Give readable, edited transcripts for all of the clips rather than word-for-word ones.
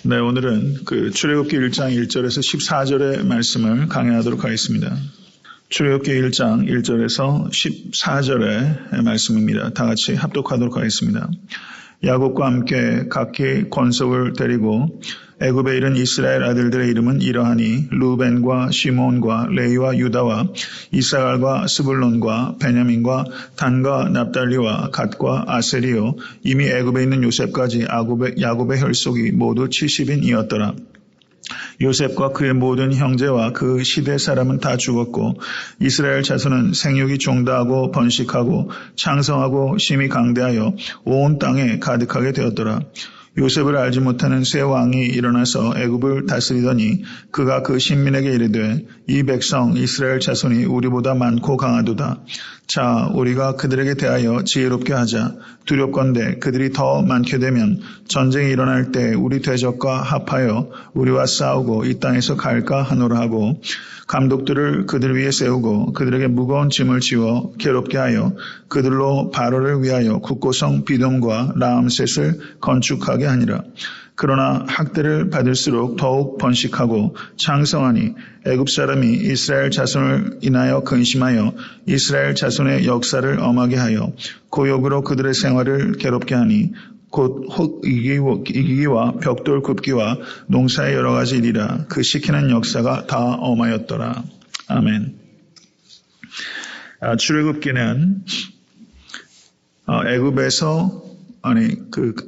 네, 오늘은 출애굽기 1장 1절에서 14절의 말씀을 강해하도록 하겠습니다. 출애굽기 1장 1절에서 14절의 말씀입니다. 다 같이 합독하도록 하겠습니다. 야곱과 함께 각기 권속을 데리고 애굽에 이른 이스라엘 아들들의 이름은 이러하니 루벤과 시몬과 레위와 유다와 이사갈과 스불론과 베냐민과 단과 납달리와 갓과 아셀이요 이미 애굽에 있는 요셉까지 야곱의 혈속이 모두 70인이었더라. 요셉과 그의 모든 형제와 그 시대 사람은 다 죽었고 이스라엘 자손은 생육이 종다하고 번식하고 창성하고 심히 강대하여 온 땅에 가득하게 되었더라. 요셉을 알지 못하는 새 왕이 일어나서 애굽을 다스리더니 그가 그 신민에게 이르되 이 백성 이스라엘 자손이 우리보다 많고 강하도다. 자, 우리가 그들에게 대하여 지혜롭게 하자. 두렵건대 그들이 더 많게 되면 전쟁이 일어날 때 우리 대적과 합하여 우리와 싸우고 이 땅에서 갈까 하노라 하고 감독들을 그들 위에 세우고 그들에게 무거운 짐을 지워 괴롭게 하여 그들로 바로를 위하여 국고성 비돔과 라암셋을 건축하게 하니라. 그러나 학대를 받을수록 더욱 번식하고 창성하니 애굽 사람이 이스라엘 자손을 인하여 근심하여 이스라엘 자손의 역사를 엄하게 하여 고욕으로 그들의 생활을 괴롭게 하니 곧 혹 이기기와 벽돌 굽기와 농사의 여러 가지 일이라 그 시키는 역사가 다 엄하였더라. 아멘. 출애굽기는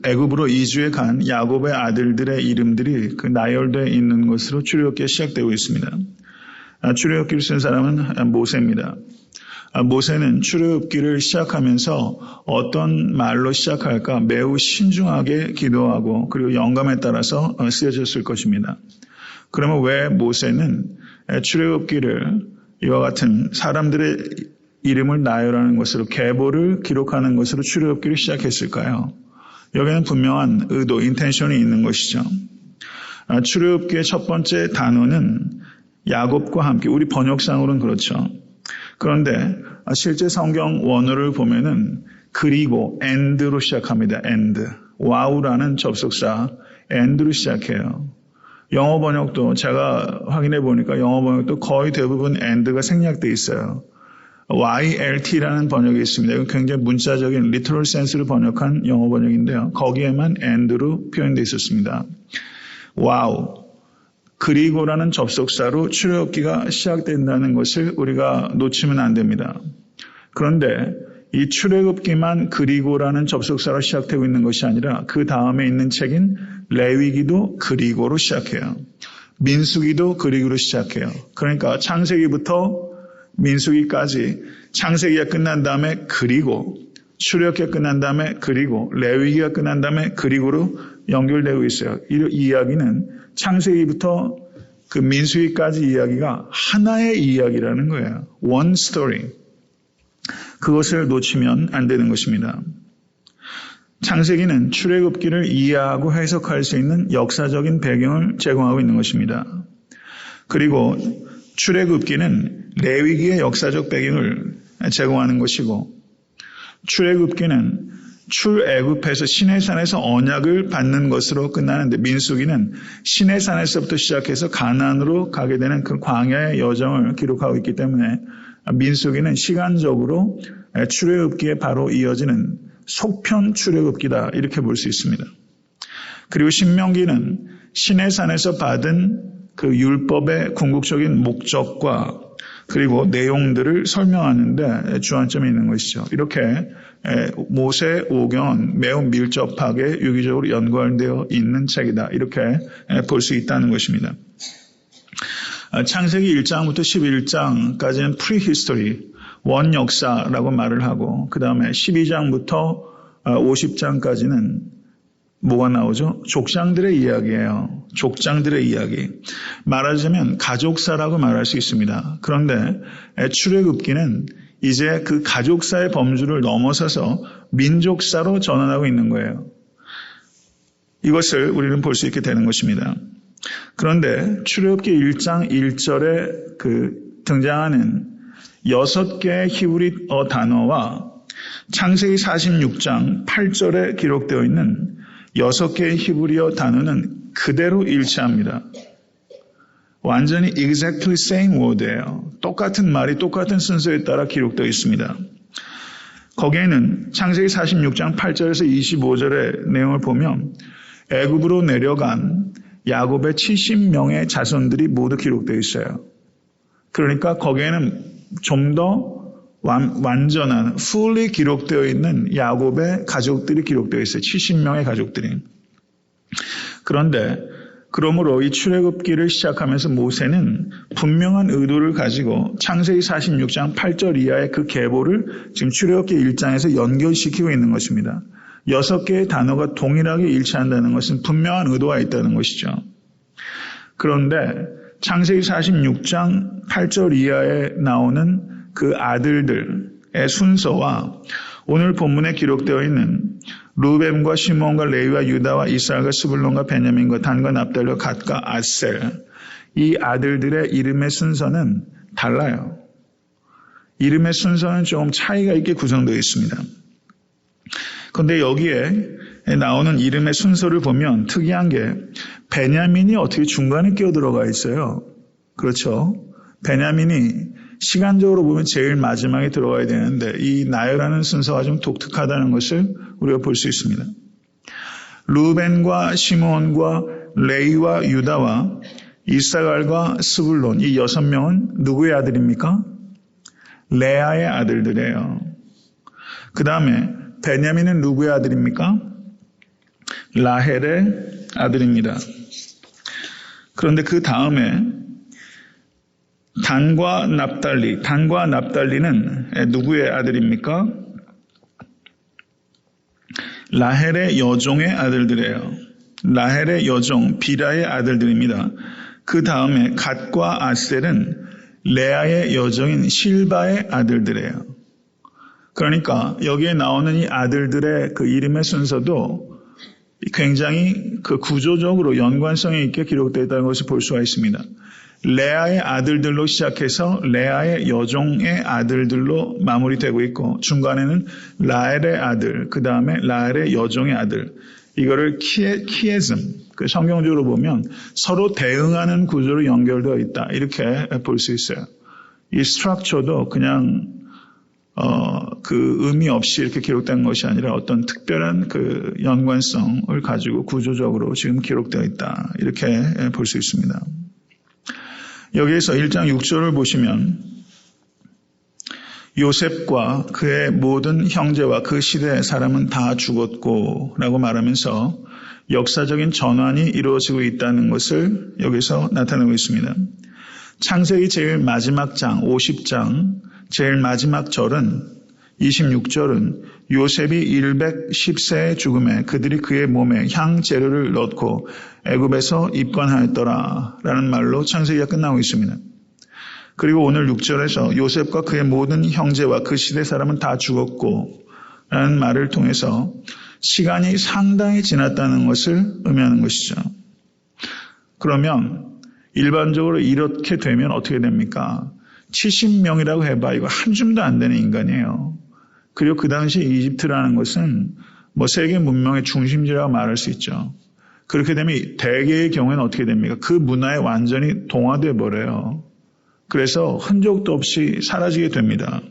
애굽으로 이주해 간 야곱의 아들들의 이름들이 나열되어 있는 것으로 출애굽기가 시작되고 있습니다. 출애굽기를 쓴 사람은 모세입니다. 모세는 출애굽기를 시작하면서 어떤 말로 시작할까 매우 신중하게 기도하고 그리고 영감에 따라서 쓰여졌을 것입니다. 그러면 왜 모세는 출애굽기를 이와 같은 사람들의 이름을 나열하는 것으로 계보를 기록하는 것으로 출애굽기를 시작했을까요? 여기에는 분명한 의도, 인텐션이 있는 것이죠. 출애굽기의 첫 번째 단어는 야곱과 함께, 우리 번역상으로는 그렇죠. 그런데 실제 성경 원어를 보면은 그리고 and로 시작합니다. and. wow라는 접속사 and로 시작해요. 영어 번역도 제가 확인해 보니까 영어 번역도 거의 대부분 and가 생략되어 있어요. YLT라는 번역이 있습니다. 이건 굉장히 문자적인 literal sense로 번역한 영어 번역인데요. 거기에만 and로 표현되어 있었습니다. wow. 그리고라는 접속사로 출애굽기가 시작된다는 것을 우리가 놓치면 안 됩니다. 그런데 이 출애굽기만 그리고라는 접속사로 시작되고 있는 것이 아니라 그 다음에 있는 책인 레위기도 그리고로 시작해요. 민수기도 그리고로 시작해요. 그러니까 창세기부터 민수기까지 창세기가 끝난 다음에 그리고, 출애굽기가 끝난 다음에 그리고, 레위기가 끝난 다음에 그리고로 연결되고 있어요. 이 이야기는 창세기부터 그 민수기까지 이야기가 하나의 이야기라는 거예요. One story. 그것을 놓치면 안 되는 것입니다. 창세기는 출애굽기를 이해하고 해석할 수 있는 역사적인 배경을 제공하고 있는 것입니다. 그리고 출애굽기는 레위기의 역사적 배경을 제공하는 것이고, 출애굽기는 출애굽에서 시내산에서 언약을 받는 것으로 끝나는데, 민수기는 시내산에서부터 시작해서 가나안으로 가게 되는 그 광야의 여정을 기록하고 있기 때문에 민수기는 시간적으로 출애굽기에 바로 이어지는 속편 출애굽기다, 이렇게 볼 수 있습니다. 그리고 신명기는 시내산에서 받은 그 율법의 궁극적인 목적과 그리고 내용들을 설명하는데 주안점이 있는 것이죠. 이렇게 모세 오경은 매우 밀접하게 유기적으로 연관되어 있는 책이다, 이렇게 볼 수 있다는 것입니다. 창세기 1장부터 11장까지는 프리히스토리, 원역사라고 말을 하고, 그 다음에 12장부터 50장까지는 뭐가 나오죠? 족장들의 이야기예요. 족장들의 이야기. 말하자면 가족사라고 말할 수 있습니다. 그런데 출애굽기는 이제 그 가족사의 범주를 넘어서서 민족사로 전환하고 있는 거예요. 이것을 우리는 볼 수 있게 되는 것입니다. 그런데 출애굽기 1장 1절에 등장하는 6개의 히브리어 단어와 창세기 46장 8절에 기록되어 있는 6개의 히브리어 단어는 그대로 일치합니다. 완전히 exactly same word예요. 똑같은 말이 똑같은 순서에 따라 기록되어 있습니다. 거기에는 창세기 46장 8절에서 25절의 내용을 보면 애굽으로 내려간 야곱의 70명의 자손들이 모두 기록되어 있어요. 그러니까 거기에는 좀 더 완전한 fully 기록되어 있는 야곱의 가족들이 기록되어 있어요. 70명의 가족들이. 그런데 그러므로 이 출애굽기를 시작하면서 모세는 분명한 의도를 가지고 창세기 46장 8절 이하의 그 계보를 지금 출애굽기 1장에서 연결시키고 있는 것입니다. 6개의 단어가 동일하게 일치한다는 것은 분명한 의도가 있다는 것이죠. 그런데 창세기 46장 8절 이하에 나오는 그 아들들의 순서와 오늘 본문에 기록되어 있는 루벤과 시몬과 레위와 유다와 이스라엘과 스불론과 베냐민과 단과 납달리와 갓과 아셀 이 아들들의 이름의 순서는 달라요. 이름의 순서는 조금 차이가 있게 구성되어 있습니다. 그런데 여기에 나오는 이름의 순서를 보면 특이한 게 베냐민이 어떻게 중간에 끼어들어가 있어요. 그렇죠. 베냐민이 시간적으로 보면 제일 마지막에 들어가야 되는데 이 나열하는 순서가 좀 독특하다는 것을 우리가 볼 수 있습니다. 루벤과 시몬과 레위와 유다와 이사갈과 스불론 이 6명은 누구의 아들입니까? 레아의 아들들이에요. 그 다음에 베냐민은 누구의 아들입니까? 라헬의 아들입니다. 그런데 그 다음에 단과 납달리는 누구의 아들입니까? 라헬의 여종의 아들들이에요. 라헬의 여종 비라의 아들들입니다. 그 다음에 갓과 아셀은 레아의 여종인 실바의 아들들이에요. 그러니까 여기에 나오는 이 아들들의 그 이름의 순서도 굉장히 그 구조적으로 연관성이 있게 기록되어 있다는 것을 볼 수가 있습니다. 레아의 아들들로 시작해서 레아의 여종의 아들들로 마무리되고 있고 중간에는 라헬의 아들, 그 다음에 라헬의 여종의 아들. 이거를 키에즘, 그 성경적으로 보면 서로 대응하는 구조로 연결되어 있다. 이렇게 볼 수 있어요. 이 스트럭처도 그냥 그 의미 없이 이렇게 기록된 것이 아니라 어떤 특별한 그 연관성을 가지고 구조적으로 지금 기록되어 있다. 이렇게 볼 수 있습니다. 여기에서 1장 6절을 보시면 요셉과 그의 모든 형제와 그 시대의 사람은 다 죽었고 라고 말하면서 역사적인 전환이 이루어지고 있다는 것을 여기서 나타내고 있습니다. 창세기 제일 마지막 장 50장 제일 마지막 절은 26절은 요셉이 110세의 죽음에 그들이 그의 몸에 향 재료를 넣고 애굽에서 입관하였더라 라는 말로 창세기가 끝나고 있습니다. 그리고 오늘 6절에서 요셉과 그의 모든 형제와 그 시대 사람은 다 죽었고 라는 말을 통해서 시간이 상당히 지났다는 것을 의미하는 것이죠. 그러면 일반적으로 이렇게 되면 어떻게 됩니까? 70명이라고 해봐 이거 한 줌도 안 되는 인간이에요. 그리고 그 당시 이집트라는 것은 세계 문명의 중심지라고 말할 수 있죠. 그렇게 되면 대개의 경우에는 어떻게 됩니까? 그 문화에 완전히 동화돼 버려요. 그래서 흔적도 없이 사라지게 됩니다.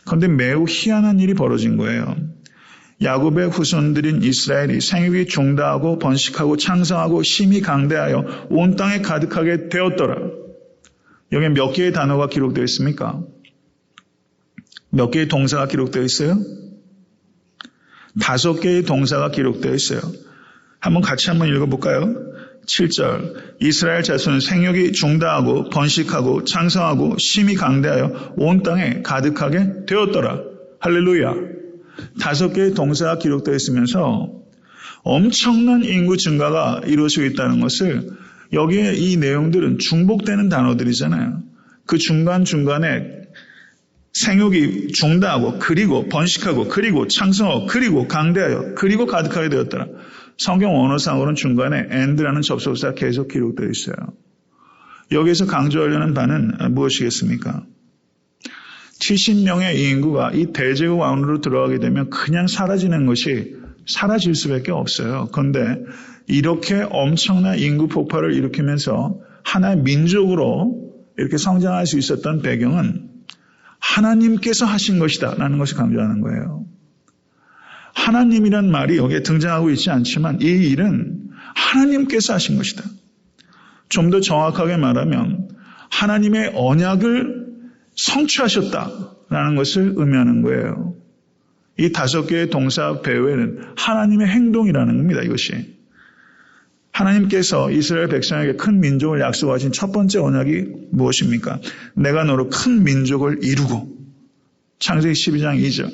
그런데 매우 희한한 일이 벌어진 거예요. 야곱의 후손들인 이스라엘이 생육이 중다하고 번식하고 창성하고 심히 강대하여 온 땅에 가득하게 되었더라. 여기에 몇 개의 단어가 기록되어 있습니까? 몇 개의 동사가 기록되어 있어요? 5개의 동사가 기록되어 있어요. 같이 한번 읽어볼까요? 7절 이스라엘 자손은 생육이 중다하고 번식하고 창성하고 심히 강대하여 온 땅에 가득하게 되었더라. 할렐루야. 5개의 동사가 기록되어 있으면서 엄청난 인구 증가가 이루어지고 있다는 것을 여기에 이 내용들은 중복되는 단어들이잖아요. 그 중간중간에 생육이 중다하고 그리고 번식하고 그리고 창성하고 그리고 강대하여 그리고 가득하게 되었더라. 성경 원어상으로는 중간에 and라는 접속사가 계속 기록되어 있어요. 여기에서 강조하려는 바는 무엇이겠습니까? 70명의 인구가 이 대제국 왕으로 들어가게 되면 그냥 사라지는 것이 사라질 수밖에 없어요. 그런데 이렇게 엄청난 인구 폭발을 일으키면서 하나의 민족으로 이렇게 성장할 수 있었던 배경은 하나님께서 하신 것이다 라는 것을 강조하는 거예요. 하나님이란 말이 여기에 등장하고 있지 않지만 이 일은 하나님께서 하신 것이다. 좀 더 정확하게 말하면 하나님의 언약을 성취하셨다라는 것을 의미하는 거예요. 이 5개의 동사 배후에는 하나님의 행동이라는 겁니다. 이것이. 하나님께서 이스라엘 백성에게 큰 민족을 약속하신 첫 번째 언약이 무엇입니까? 내가 너로 큰 민족을 이루고, 창세기 12장 2절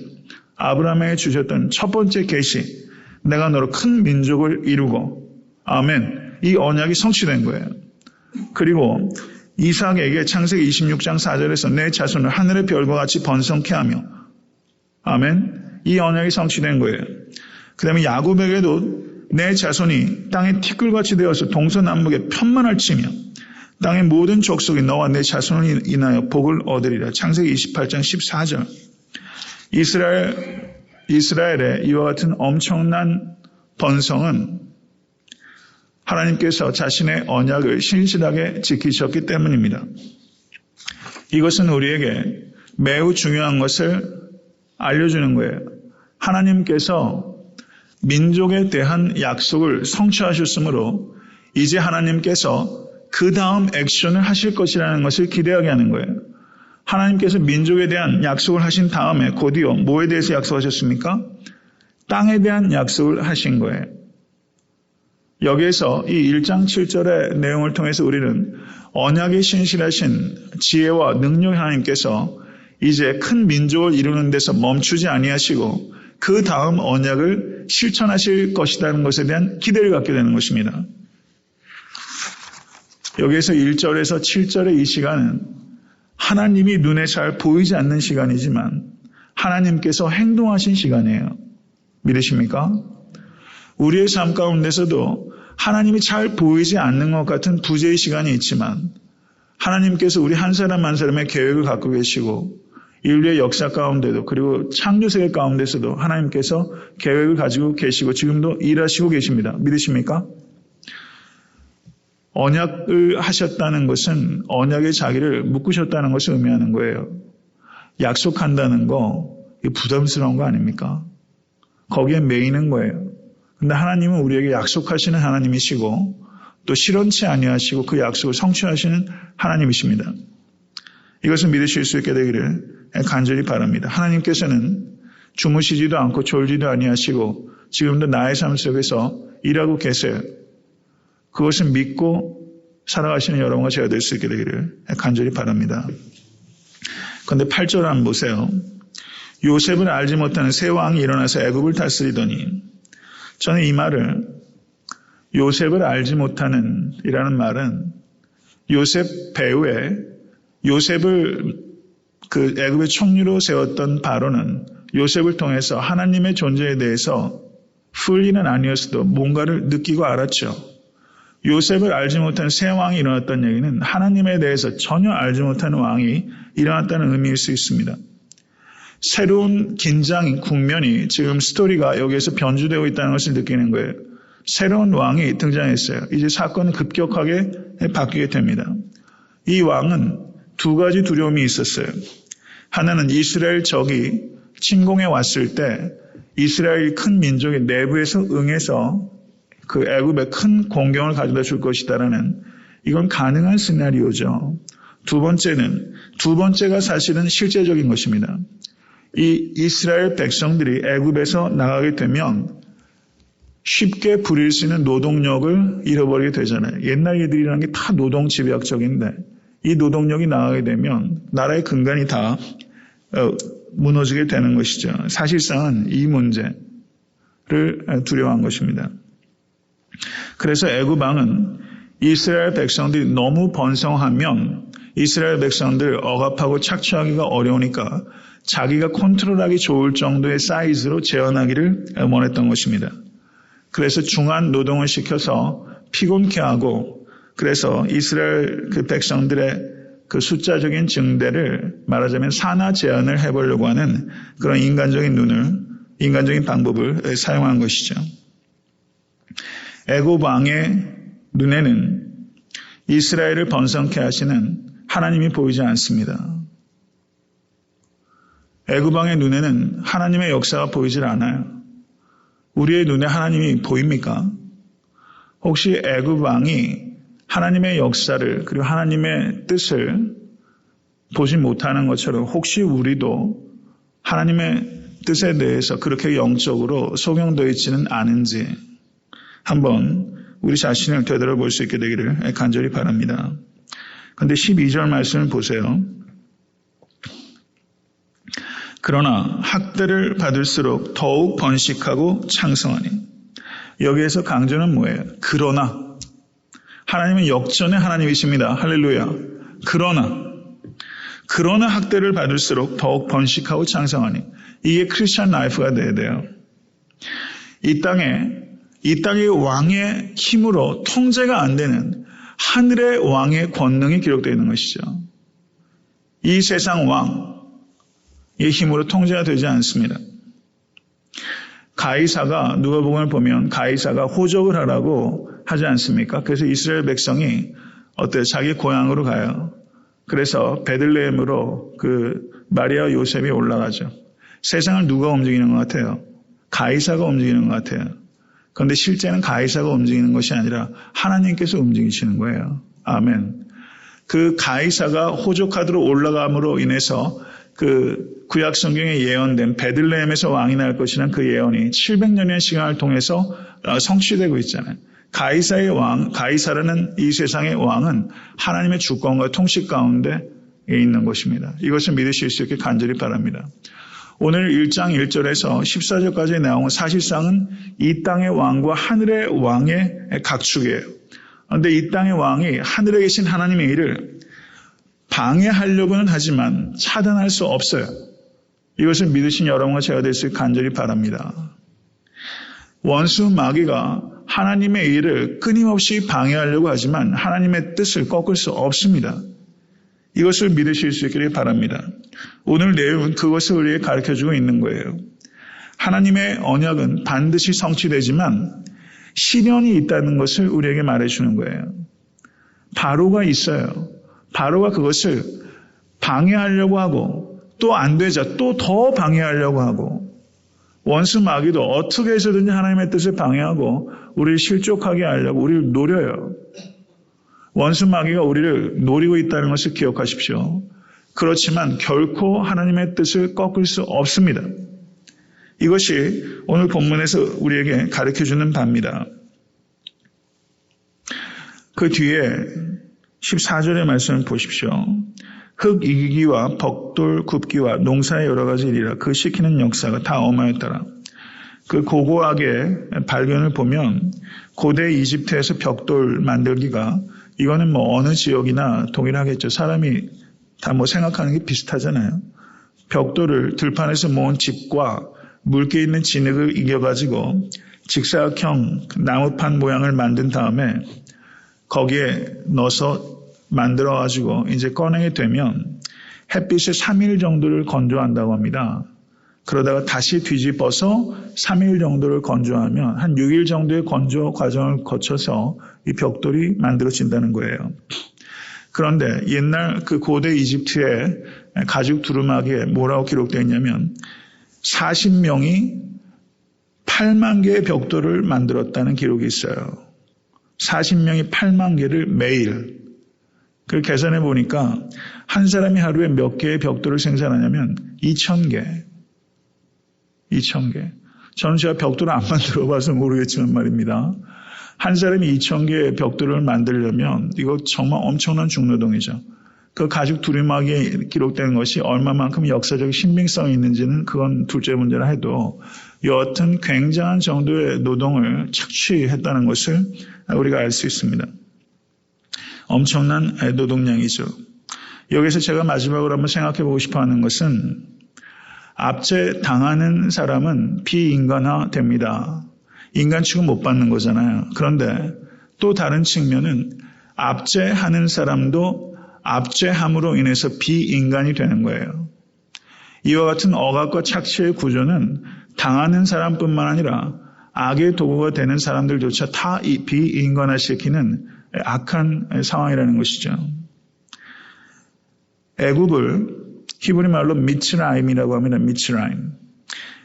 아브라함에게 주셨던 첫 번째 계시, 내가 너로 큰 민족을 이루고, 아멘. 이 언약이 성취된 거예요. 그리고 이삭에게 창세기 26장 4절에서 내 자손을 하늘의 별과 같이 번성케 하며, 아멘. 이 언약이 성취된 거예요. 그 다음에 야곱에게도 내 자손이 땅의 티끌같이 되어서 동서남북에 편만을 치며 땅의 모든 족속이 너와 내 자손을 인하여 복을 얻으리라. 창세기 28장 14절. 이스라엘의 이와 같은 엄청난 번성은 하나님께서 자신의 언약을 신실하게 지키셨기 때문입니다. 이것은 우리에게 매우 중요한 것을 알려주는 거예요. 하나님께서 민족에 대한 약속을 성취하셨으므로 이제 하나님께서 그 다음 액션을 하실 것이라는 것을 기대하게 하는 거예요. 하나님께서 민족에 대한 약속을 하신 다음에 곧이어 뭐에 대해서 약속하셨습니까? 땅에 대한 약속을 하신 거예요. 여기에서 이 1장 7절의 내용을 통해서 우리는 언약에 신실하신 지혜와 능력 하나님께서 이제 큰 민족을 이루는 데서 멈추지 아니하시고 그 다음 언약을 실천하실 것이라는 것에 대한 기대를 갖게 되는 것입니다. 여기에서 1절에서 7절의 이 시간은 하나님이 눈에 잘 보이지 않는 시간이지만 하나님께서 행동하신 시간이에요. 믿으십니까? 우리의 삶 가운데서도 하나님이 잘 보이지 않는 것 같은 부재의 시간이 있지만 하나님께서 우리 한 사람 한 사람의 계획을 갖고 계시고 인류의 역사 가운데도 그리고 창조세계 가운데서도 하나님께서 계획을 가지고 계시고 지금도 일하시고 계십니다. 믿으십니까? 언약을 하셨다는 것은 언약의 자기를 묶으셨다는 것을 의미하는 거예요. 약속한다는 거 부담스러운 거 아닙니까? 거기에 매이는 거예요. 근데 하나님은 우리에게 약속하시는 하나님이시고 또 실현치 아니하시고 그 약속을 성취하시는 하나님이십니다. 이것을 믿으실 수 있게 되기를 간절히 바랍니다. 하나님께서는 주무시지도 않고 졸지도 아니하시고 지금도 나의 삶 속에서 일하고 계세요. 그것을 믿고 살아가시는 여러분과 제가 될 수 있게 되기를 간절히 바랍니다. 그런데 8절 한번 보세요. 요셉을 알지 못하는 새 왕이 일어나서 애굽을 다스리더니, 저는 이 말을 요셉을 알지 못하는 이라는 말은 요셉 배후에 요셉을 그 애굽의 총리로 세웠던 바로는 요셉을 통해서 하나님의 존재에 대해서 풀리는 아니었어도 뭔가를 느끼고 알았죠. 요셉을 알지 못하는 새 왕이 일어났다는 얘기는 하나님에 대해서 전혀 알지 못하는 왕이 일어났다는 의미일 수 있습니다. 새로운 긴장인 국면이 지금 스토리가 여기에서 변주되고 있다는 것을 느끼는 거예요. 새로운 왕이 등장했어요. 이제 사건은 급격하게 바뀌게 됩니다. 이 왕은 두 가지 두려움이 있었어요. 하나는 이스라엘 적이 침공해 왔을 때 이스라엘 큰 민족의 내부에서 응해서 그 애굽에 큰 공경을 가져다 줄 것이다라는, 이건 가능한 시나리오죠. 두 번째가 사실은 실제적인 것입니다. 이 이스라엘 백성들이 애굽에서 나가게 되면 쉽게 부릴 수 있는 노동력을 잃어버리게 되잖아요. 옛날 얘들이라는 게 다 노동집약적인데 이 노동력이 나가게 되면 나라의 근간이 다 무너지게 되는 것이죠. 사실상은 이 문제를 두려워한 것입니다. 그래서 애굽 왕은 이스라엘 백성들이 너무 번성하면 이스라엘 백성들 억압하고 착취하기가 어려우니까 자기가 컨트롤하기 좋을 정도의 사이즈로 재현하기를 원했던 것입니다. 그래서 중한 노동을 시켜서 피곤케 하고, 그래서 이스라엘 그 백성들의 그 숫자적인 증대를 말하자면 산화 제한을 해보려고 하는 그런 인간적인 방법을 사용한 것이죠. 애굽 왕의 눈에는 이스라엘을 번성케 하시는 하나님이 보이지 않습니다. 애굽 왕의 눈에는 하나님의 역사가 보이질 않아요. 우리의 눈에 하나님이 보입니까? 혹시 애굽 왕이 하나님의 역사를 그리고 하나님의 뜻을 보지 못하는 것처럼 혹시 우리도 하나님의 뜻에 대해서 그렇게 영적으로 소경되어 있지는 않은지 한번 우리 자신을 되돌아볼 수 있게 되기를 간절히 바랍니다. 그런데 12절 말씀을 보세요. 그러나 학대를 받을수록 더욱 번식하고 창성하니. 여기에서 강조는 뭐예요? 그러나. 하나님은 역전의 하나님이십니다. 할렐루야. 그러나 학대를 받을수록 더욱 번식하고 창성하니. 이게 크리스천 라이프가 돼야 돼요. 이 땅의 왕의 힘으로 통제가 안 되는 하늘의 왕의 권능이 기록되어 있는 것이죠. 이 세상 왕의 힘으로 통제가 되지 않습니다. 가이사가 누가복음을 보면 가이사가 호적을 하라고 하지 않습니까? 그래서 이스라엘 백성이 자기 고향으로 가요. 그래서 베들레헴으로 마리아와 요셉이 올라가죠. 세상을 누가 움직이는 것 같아요? 가이사가 움직이는 것 같아요. 그런데 실제는 가이사가 움직이는 것이 아니라 하나님께서 움직이시는 거예요. 아멘. 그 가이사가 호적하도록 올라감으로 인해서 구약 성경에 예언된 베들레헴에서 왕이 날 것이라는 그 예언이 700년의 시간을 통해서 성취되고 있잖아요. 가이사의 왕, 가이사라는 이 세상의 왕은 하나님의 주권과 통치 가운데 있는 것입니다. 이것을 믿으실 수 있게 간절히 바랍니다. 오늘 1장 1절에서 14절까지의 내용은 사실상은 이 땅의 왕과 하늘의 왕의 각축이에요. 그런데 이 땅의 왕이 하늘에 계신 하나님의 일을 방해하려고는 하지만 차단할 수 없어요. 이것을 믿으신 여러분과 제가 될 수 있게 간절히 바랍니다. 원수 마귀가 하나님의 일을 끊임없이 방해하려고 하지만 하나님의 뜻을 꺾을 수 없습니다. 이것을 믿으실 수 있기를 바랍니다. 오늘 내용은 그것을 우리에게 가르쳐주고 있는 거예요. 하나님의 언약은 반드시 성취되지만 시련이 있다는 것을 우리에게 말해주는 거예요. 바로가 있어요. 바로가 그것을 방해하려고 하고 또 안 되자 또 더 방해하려고 하고 원수 마귀도 어떻게 해서든지 하나님의 뜻을 방해하고 우리를 실족하게 하려고 우리를 노려요. 원수 마귀가 우리를 노리고 있다는 것을 기억하십시오. 그렇지만 결코 하나님의 뜻을 꺾을 수 없습니다. 이것이 오늘 본문에서 우리에게 가르쳐주는 바입니다. 그 뒤에 14절의 말씀을 보십시오. 흙 이기기와 벽돌 굽기와 농사의 여러 가지 일이라 그 시키는 역사가 다 어마했더라. 그 고고하게 발견을 보면 고대 이집트에서 벽돌 만들기가 이거는 어느 지역이나 동일하겠죠. 사람이 다 생각하는 게 비슷하잖아요. 벽돌을 들판에서 모은 집과 물개 있는 진흙을 이겨가지고 직사각형 나무판 모양을 만든 다음에 거기에 넣어서 만들어가지고 이제 꺼내게 되면 햇빛에 3일 정도를 건조한다고 합니다. 그러다가 다시 뒤집어서 3일 정도를 건조하면 한 6일 정도의 건조 과정을 거쳐서 이 벽돌이 만들어진다는 거예요. 그런데 옛날 그 고대 이집트의 가죽 두루마기에 뭐라고 기록되어 있냐면 40명이 8만 개의 벽돌을 만들었다는 기록이 있어요. 40명이 8만 개를 매일. 그 계산해 보니까 한 사람이 하루에 몇 개의 벽돌을 생산하냐면 2,000개. 2,000개. 저는 제가 벽돌을 안 만들어 봐서 모르겠지만 말입니다. 한 사람이 2,000개의 벽돌을 만들려면 이거 정말 엄청난 중노동이죠. 그 가죽 두루마기에 기록되는 것이 얼마만큼 역사적 신빙성이 있는지는 그건 둘째 문제라 해도 여하튼 굉장한 정도의 노동을 착취했다는 것을 우리가 알 수 있습니다. 엄청난 노동량이죠. 여기서 제가 마지막으로 한번 생각해 보고 싶어 하는 것은 압제당하는 사람은 비인간화 됩니다. 인간 취급 못 받는 거잖아요. 그런데 또 다른 측면은 압제하는 사람도 압제함으로 인해서 비인간이 되는 거예요. 이와 같은 억압과 착취의 구조는 당하는 사람뿐만 아니라 악의 도구가 되는 사람들조차 다 비인간화시키는 악한 상황이라는 것이죠. 애굽을 히브리 말로 미츠라임이라고 합니다. 미츠라임.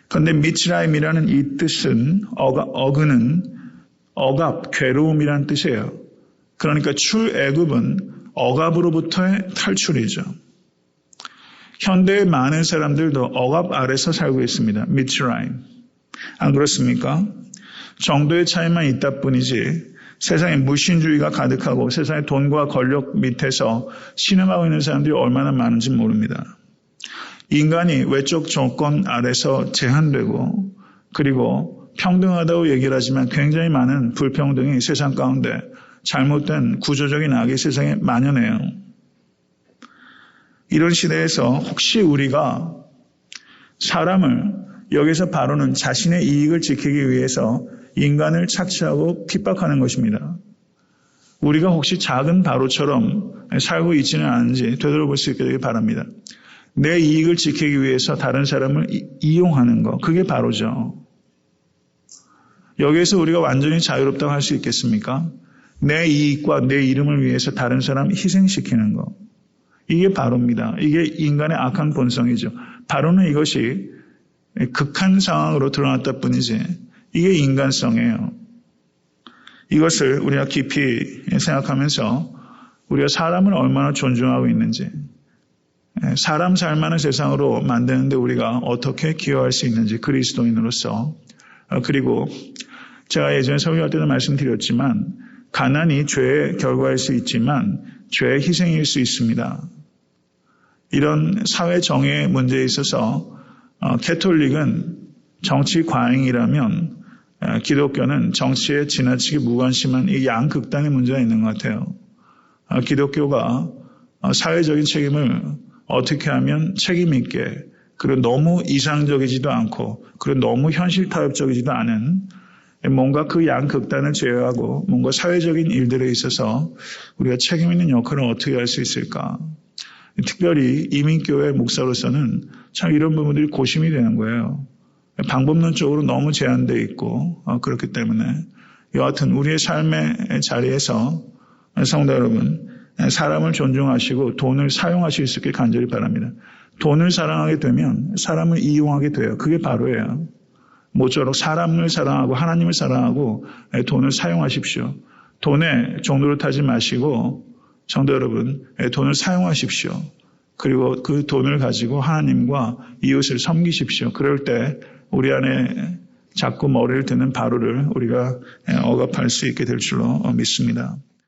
그런데 미츠라임이라는 이 뜻은 어근은 억압, 괴로움이라는 뜻이에요. 그러니까 출애굽은 억압으로부터의 탈출이죠. 현대의 많은 사람들도 억압 아래서 살고 있습니다. 미츠라임. 안 그렇습니까? 정도의 차이만 있다 뿐이지 세상에 무신주의가 가득하고 세상에 돈과 권력 밑에서 신음하고 있는 사람들이 얼마나 많은지 모릅니다. 인간이 외적 조건 아래서 제한되고 그리고 평등하다고 얘기를 하지만 굉장히 많은 불평등이 세상 가운데 잘못된 구조적인 악이 세상에 만연해요. 이런 시대에서 혹시 우리가 사람을 여기서 바로는 자신의 이익을 지키기 위해서 인간을 착취하고 핍박하는 것입니다. 우리가 혹시 작은 바로처럼 살고 있지는 않은지 되돌아볼 수 있게 되길 바랍니다. 내 이익을 지키기 위해서 다른 사람을 이용하는 것, 그게 바로죠. 여기에서 우리가 완전히 자유롭다고 할 수 있겠습니까? 내 이익과 내 이름을 위해서 다른 사람 희생시키는 것. 이게 바로입니다. 이게 인간의 악한 본성이죠. 바로는 이것이 극한 상황으로 드러났다 뿐이지 이게 인간성이에요. 이것을 우리가 깊이 생각하면서 우리가 사람을 얼마나 존중하고 있는지 사람 살만한 세상으로 만드는데 우리가 어떻게 기여할 수 있는지 그리스도인으로서 그리고 제가 예전에 설교할 때도 말씀드렸지만 가난이 죄의 결과일 수 있지만 죄의 희생일 수 있습니다. 이런 사회 정의의 문제에 있어서 캐톨릭은 정치 과잉이라면 기독교는 정치에 지나치게 무관심한 이 양극단의 문제가 있는 것 같아요. 기독교가 사회적인 책임을 어떻게 하면 책임 있게 그리고 너무 이상적이지도 않고 그리고 너무 현실 타협적이지도 않은 뭔가 그 양극단을 제어하고 뭔가 사회적인 일들에 있어서 우리가 책임 있는 역할을 어떻게 할 수 있을까. 특별히 이민교회 목사로서는 참 이런 부분들이 고심이 되는 거예요. 방법론적으로 너무 제한되어 있고 그렇기 때문에 여하튼 우리의 삶의 자리에서 성도 여러분 사람을 존중하시고 돈을 사용하실 수 있게 간절히 바랍니다. 돈을 사랑하게 되면 사람을 이용하게 돼요. 그게 바로예요. 모쪼록 사람을 사랑하고 하나님을 사랑하고 돈을 사용하십시오. 돈에 종로를 타지 마시고 성도 여러분 돈을 사용하십시오. 그리고 그 돈을 가지고 하나님과 이웃을 섬기십시오. 그럴 때 우리 안에 자꾸 머리를 드는 바로를 우리가 억압할 수 있게 될 줄로 믿습니다.